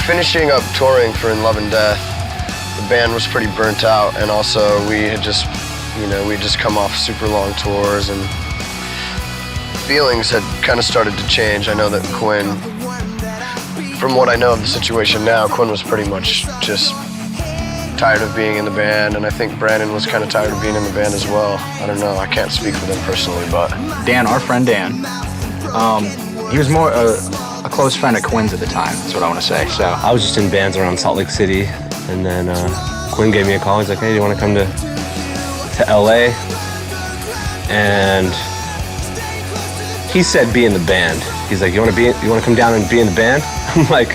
finishing up touring for In Love and Death, the band was pretty burnt out, and also we had just, we'd just come off super long tours, and feelings had kind of started to change. I know that Quinn, from what I know of the situation now, Quinn was pretty much just tired of being in the band, and I think Brandon was kind of tired of being in the band as well. I don't know, I can't speak for them personally, but... Dan, our friend Dan, he was more a close friend of Quinn's at the time, that's what I want to say, so... I was just in bands around Salt Lake City, and then Quinn gave me a call. He's like, hey, do you want to come to LA? And he said be in the band. He's like, you want to come down and be in the band? I'm like,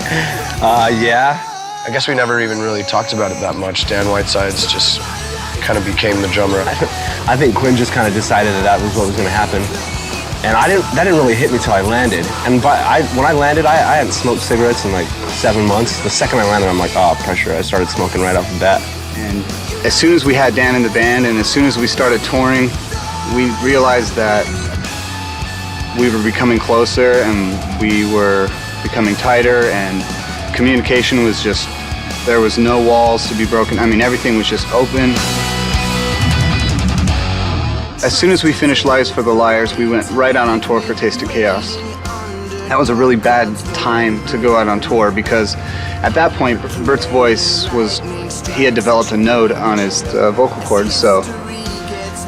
yeah. I guess we never even really talked about it that much. Dan Whitesides just kind of became the drummer. I think Quinn just kind of decided that was what was going to happen. And that didn't really hit me till I landed. And when I landed, I hadn't smoked cigarettes in like 7 months. The second I landed, I'm like, oh, pressure. I started smoking right off the bat. And as soon as we had Dan in the band and as soon as we started touring, we realized that we were becoming closer and we were becoming tighter, and communication was just, there was no walls to be broken. I mean, everything was just open. As soon as we finished Lives for the Liars, we went right out on tour for Taste of Chaos. That was a really bad time to go out on tour because at that point, Bert's voice he had developed a node on his vocal cords, so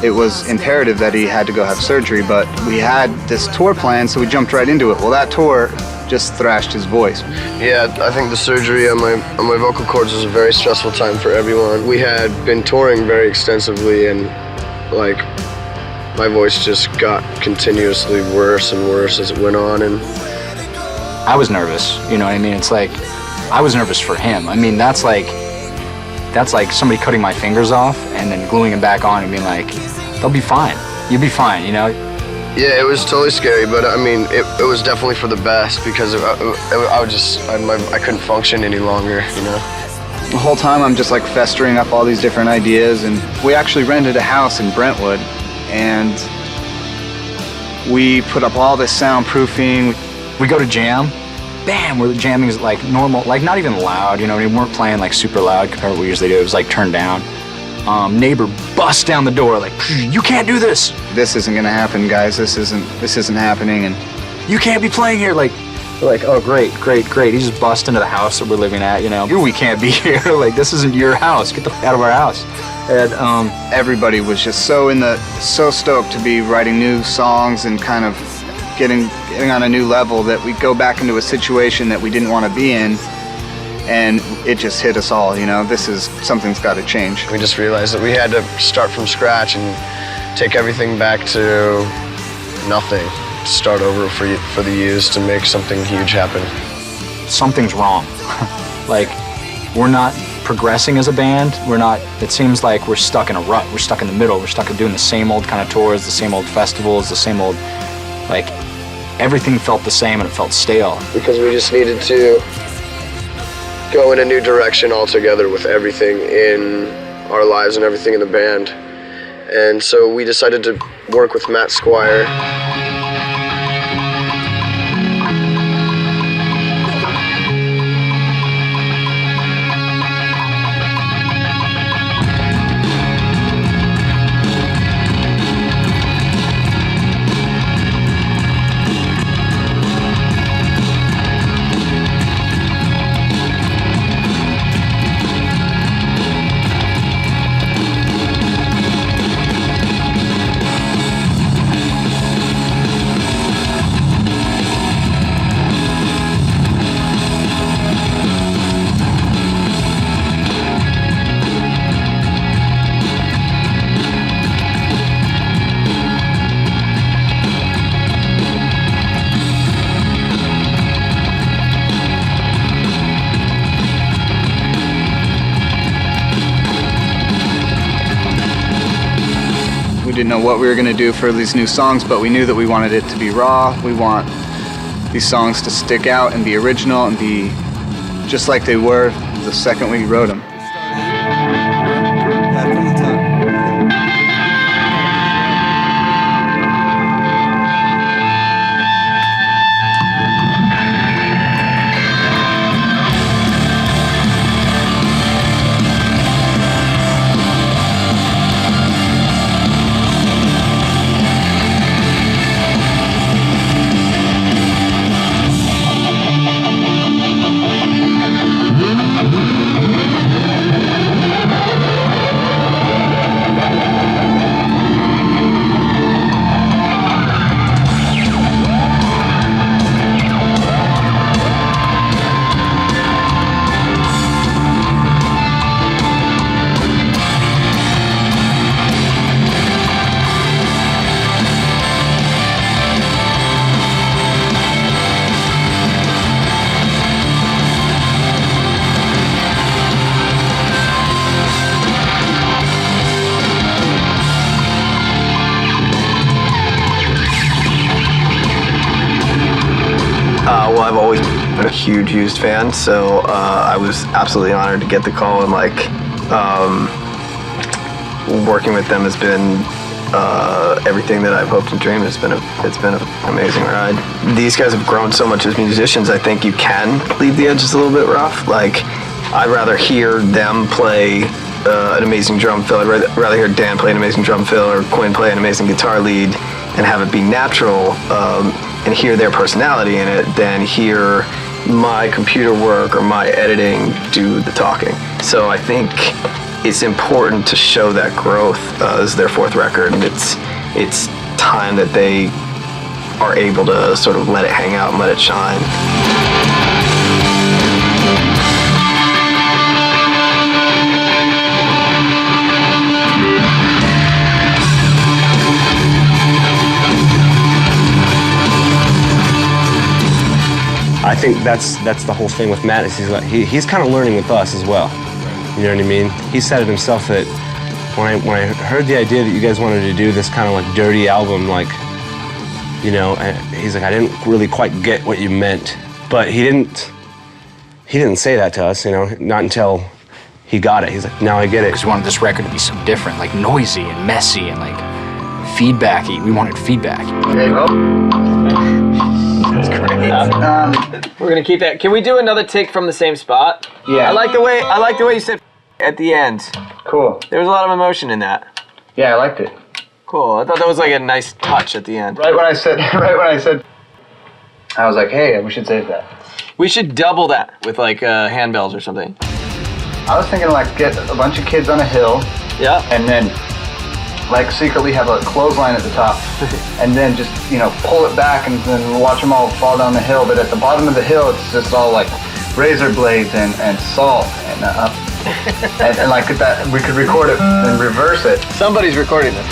it was imperative that he had to go have surgery, but we had this tour plan, so we jumped right into it. Well, that tour just thrashed his voice. Yeah, I think the surgery on my vocal cords was a very stressful time for everyone. We had been touring very extensively, and like my voice just got continuously worse and worse as it went on. And I was nervous, you know what I mean? It's like, I was nervous for him. I mean, that's like somebody cutting my fingers off and then gluing them back on and being like, they'll be fine. You'll be fine, you know? Yeah, it was totally scary, but I mean, it was definitely for the best because I couldn't function any longer, you know? The whole time I'm just like festering up all these different ideas, and we actually rented a house in Brentwood, and we put up all this soundproofing. We go to jam, bam, where the jamming is like normal, like not even loud, you know, we weren't playing like super loud compared to what we usually do. It was like turned down. Neighbor busts down the door like, you can't do this. This isn't gonna happen, guys. This isn't happening, and you can't be playing here. Like, we're like, oh, great. He just busts into the house that we're living at, you know. We can't be here. Like, this isn't your house. Get the f out of our house. And everybody was just so stoked to be writing new songs and kind of getting on a new level that we go back into a situation that we didn't want to be in. And it just hit us all, you know, something's got to change. We just realized that we had to start from scratch and take everything back to nothing. Start over for the Used to make something huge happen. Something's wrong. Like, we're not progressing as a band. It seems like we're stuck in a rut. We're stuck in the middle. We're stuck in doing the same old kind of tours, the same old festivals, the same old, like, everything felt the same and it felt stale. Because we just needed to go in a new direction altogether with everything in our lives and everything in the band. And so we decided to work with Matt Squire. Didn't know what we were going to do for these new songs, but we knew that we wanted it to be raw. We want these songs to stick out and be original and be just like they were the second we wrote them. a huge Used fan, so I was absolutely honored to get the call, and like working with them has been everything that I've hoped and dreamed. It's been an amazing ride. These guys have grown so much as musicians. I think you can leave the edges a little bit rough. Like, I'd rather hear them play an amazing drum fill. I'd rather hear Dan play an amazing drum fill or Quinn play an amazing guitar lead and have it be natural and hear their personality in it than hear my computer work or my editing do the talking. So I think it's important to show that growth. This is their 4th record, and it's time that they are able to sort of let it hang out and let it shine. I think that's the whole thing with Matt, is he's kind of learning with us as well. You know what I mean? He said it himself that when I heard the idea that you guys wanted to do this kind of like dirty album, like, you know, he's like, I didn't really quite get what you meant. But he didn't say that to us, you know, not until he got it. He's like, now I get it. Because we wanted this record to be so different, like noisy and messy and like feedbacky. We wanted feedback. Okay, well. That's great. We're gonna keep that. Can we do another take from the same spot? Yeah. I like the way you said at the end. Cool. There was a lot of emotion in that. Yeah, I liked it. Cool. I thought that was like a nice touch at the end. Right when I said, I was like, hey, we should save that. We should double that with like handbells or something. I was thinking like get a bunch of kids on a hill, Yeah. and then like secretly have a clothesline at the top, and then just, you know, pull it back and then watch them all fall down the hill. But at the bottom of the hill, it's just all like razor blades and salt and and like that we could record it and reverse it. Somebody's recording this.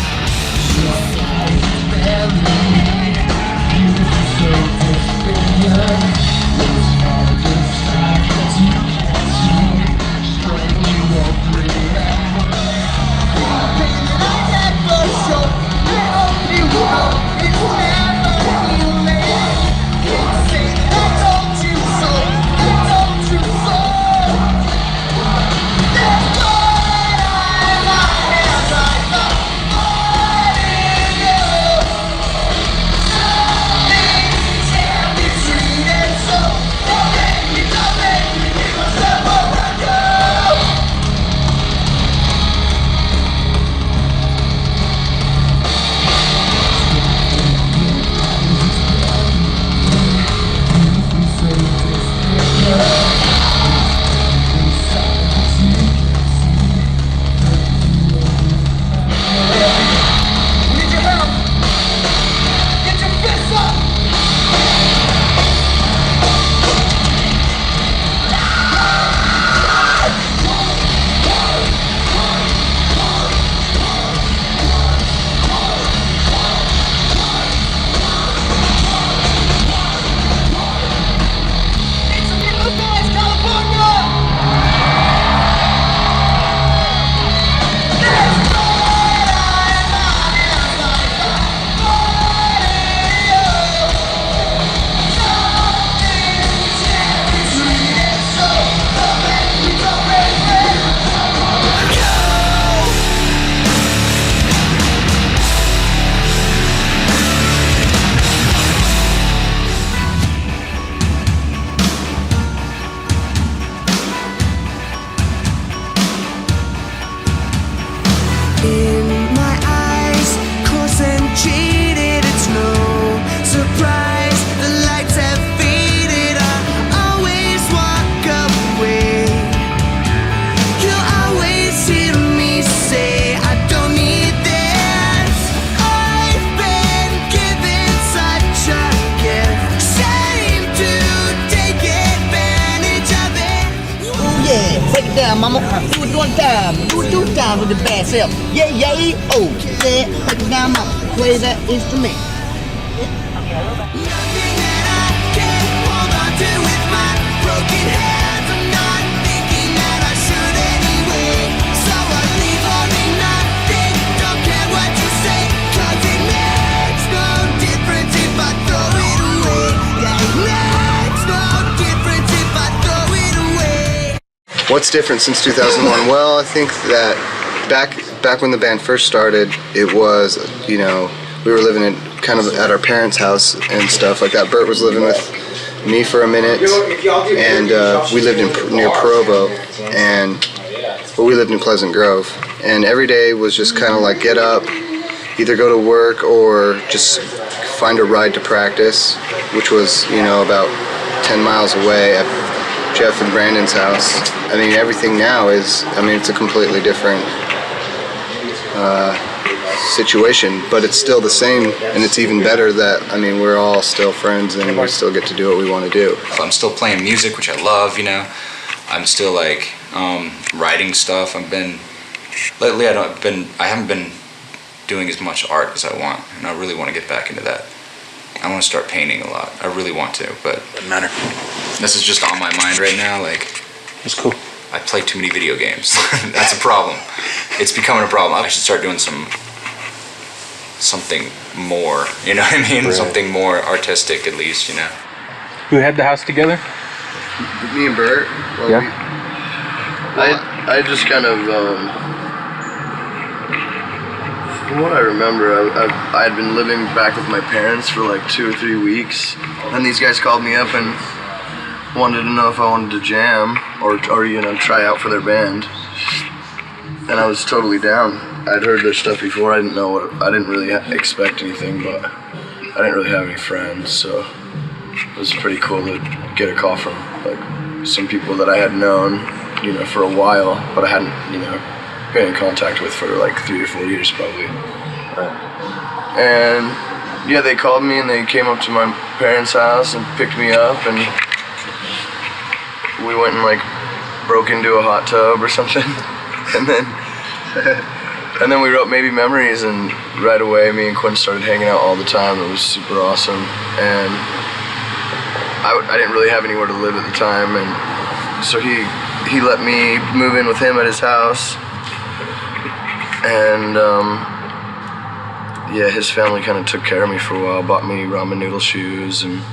Mama, do it one time. Do it 2 times with the bad self. Yeah, yeah, oh. Yeah, break it down, mama. Play that instrument. What's different since 2001? Well, I think that back when the band first started, it was, you know, we were living in kind of at our parents' house and stuff like that. Bert was living with me for a minute, and we lived near Provo, but we lived in Pleasant Grove, and every day was just kind of like get up, either go to work or just find a ride to practice, which was, you know, about 10 miles away at Jeff and Brandon's house. I mean, everything now is, I mean, it's a completely different situation, but it's still the same, and it's even better that, I mean, we're all still friends and we still get to do what we want to do. I'm still playing music, which I love, you know. I'm still like writing stuff. Lately I haven't been doing as much art as I want, and I really want to get back into that. I want to start painting a lot. I really want to, but doesn't matter. This is just on my mind right now. Like, It's cool. I play too many video games. That's a problem. It's becoming a problem. I should start doing something more. You know what I mean? Right. Something more artistic, at least. You know. Who had the house together? Me and Bert. Well, Yeah. I just kind of, from what I remember, I had been living back with my parents for like 2 or 3 weeks, and these guys called me up and wanted to know if I wanted to jam or you know, try out for their band, and I was totally down. I'd heard their stuff before. I didn't really expect anything, but I didn't really have any friends, so it was pretty cool to get a call from like some people that I had known, you know, for a while, but I hadn't, you know, been in contact with for like 3 or 4 years probably. And yeah, they called me and they came up to my parents' house and picked me up, and we went and like broke into a hot tub or something, and then we wrote Maybe Memories, and right away me and Quinn started hanging out all the time. It was super awesome, and I didn't really have anywhere to live at the time, and so he let me move in with him at his house, and yeah, his family kind of took care of me for a while, bought me ramen noodle shoes and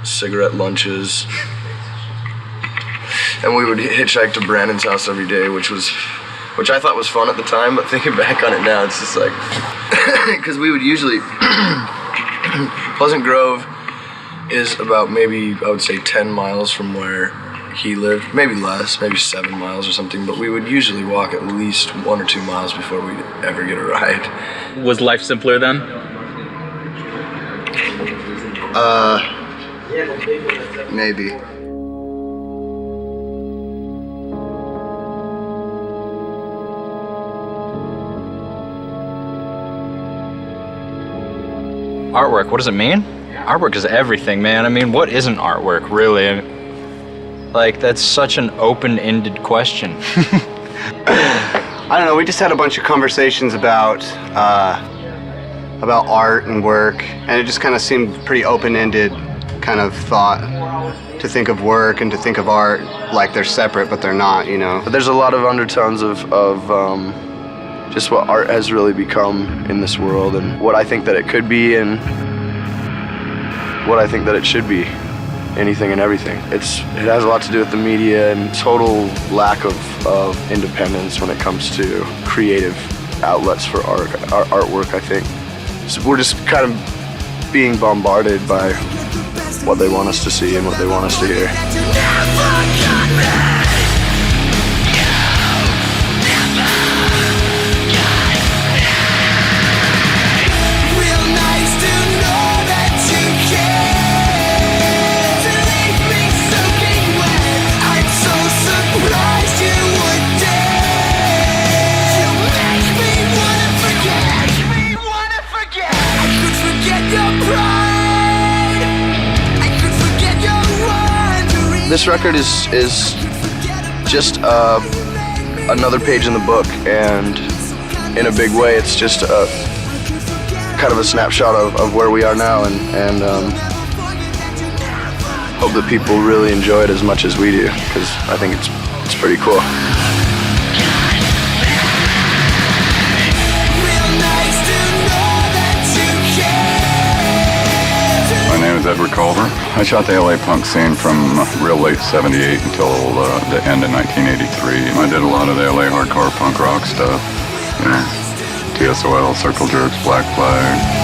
cigarette lunches, and we would hitchhike to Brandon's house every day, which I thought was fun at the time, but thinking back on it now, it's just like, because we would usually, Pleasant Grove is about maybe, I would say 10 miles from where he lived, maybe less, maybe 7 miles or something, but we would usually walk at least 1 or 2 miles before we'd ever get a ride. Was life simpler then? Maybe. Artwork, what does it mean? Artwork is everything, man. I mean, what isn't artwork, really? Like, that's such an open-ended question. I don't know, we just had a bunch of conversations about art and work, and it just kind of seemed pretty open-ended kind of thought to think of work and to think of art like they're separate, but they're not, you know. But there's a lot of undertones of just what art has really become in this world, and what I think that it could be, and what I think that it should be. Anything and everything. It has a lot to do with the media and total lack of independence when it comes to creative outlets for artwork, I think. So we're just kind of being bombarded by what they want us to see and what they want us to hear. This record is just another page in the book, and in a big way, it's just a kind of a snapshot of where we are now, and hope that people really enjoy it as much as we do, because I think it's pretty cool. My name is Edward Culver. I shot the LA punk scene from real late 78 until the end of 1983. I did a lot of the LA hardcore punk rock stuff. You know, TSOL, Circle Jerks, Black Flag.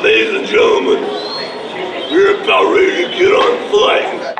Ladies and gentlemen, we're about ready to get on flight.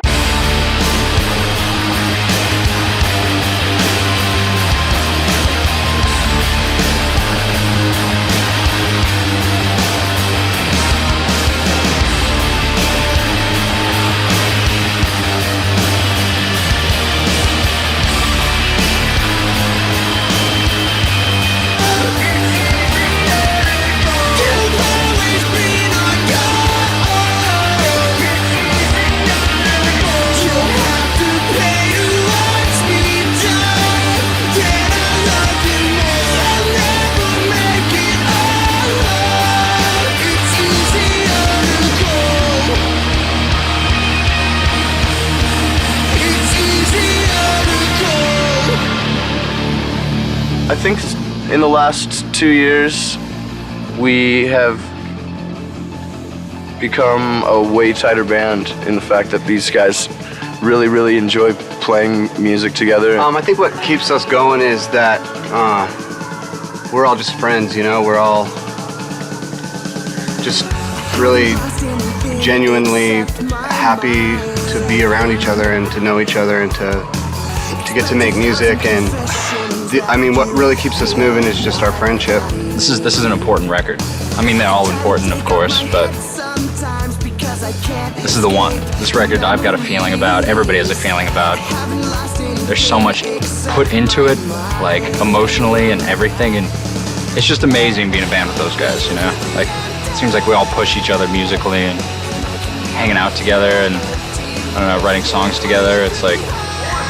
I think in the last 2 years, we have become a way tighter band in the fact that these guys really enjoy playing music together. I think what keeps us going is that we're all just friends, you know? We're all just really genuinely happy to be around each other and to know each other and to get to make music. And I mean, what really keeps us moving is just our friendship. This is an important record. I mean, they're all important, of course, but this is the one. This record I've got a feeling about, everybody has a feeling about. There's so much put into it, like emotionally and everything, and it's just amazing being a band with those guys, you know? Like, it seems like we all push each other musically and hanging out together and, I don't know, writing songs together. It's like,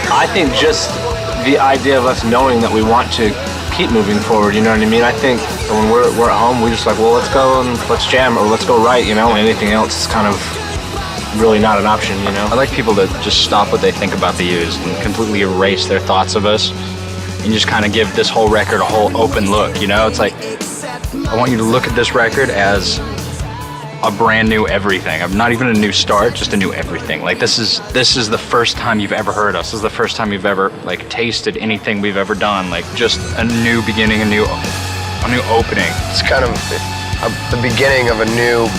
I think just the idea of us knowing that we want to keep moving forward, you know what I mean? I think when we're at home, we're just like, well, let's go and let's jam or let's go write, you know? And anything else is kind of really not an option, you know? I like people to just stop what they think about The Used and completely erase their thoughts of us and just kind of give this whole record a whole open look, you know? It's like, I want you to look at this record as a brand new everything. Not even a new start, just a new everything. Like this is the first time you've ever heard us. This is the first time you've ever like tasted anything we've ever done. Like just a new beginning, a new opening. It's kind of the beginning of a new,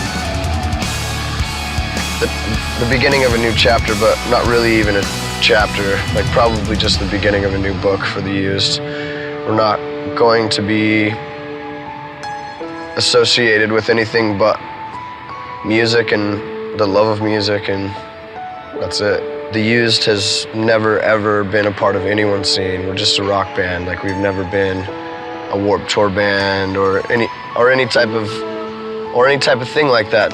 the beginning of a new chapter, but not really even a chapter. Like probably just the beginning of a new book for The Used. We're not going to be associated with anything but music and the love of music, and that's it. The Used has never ever been a part of anyone's scene. We're just a rock band. Like we've never been a Warped Tour band or any type of thing like that.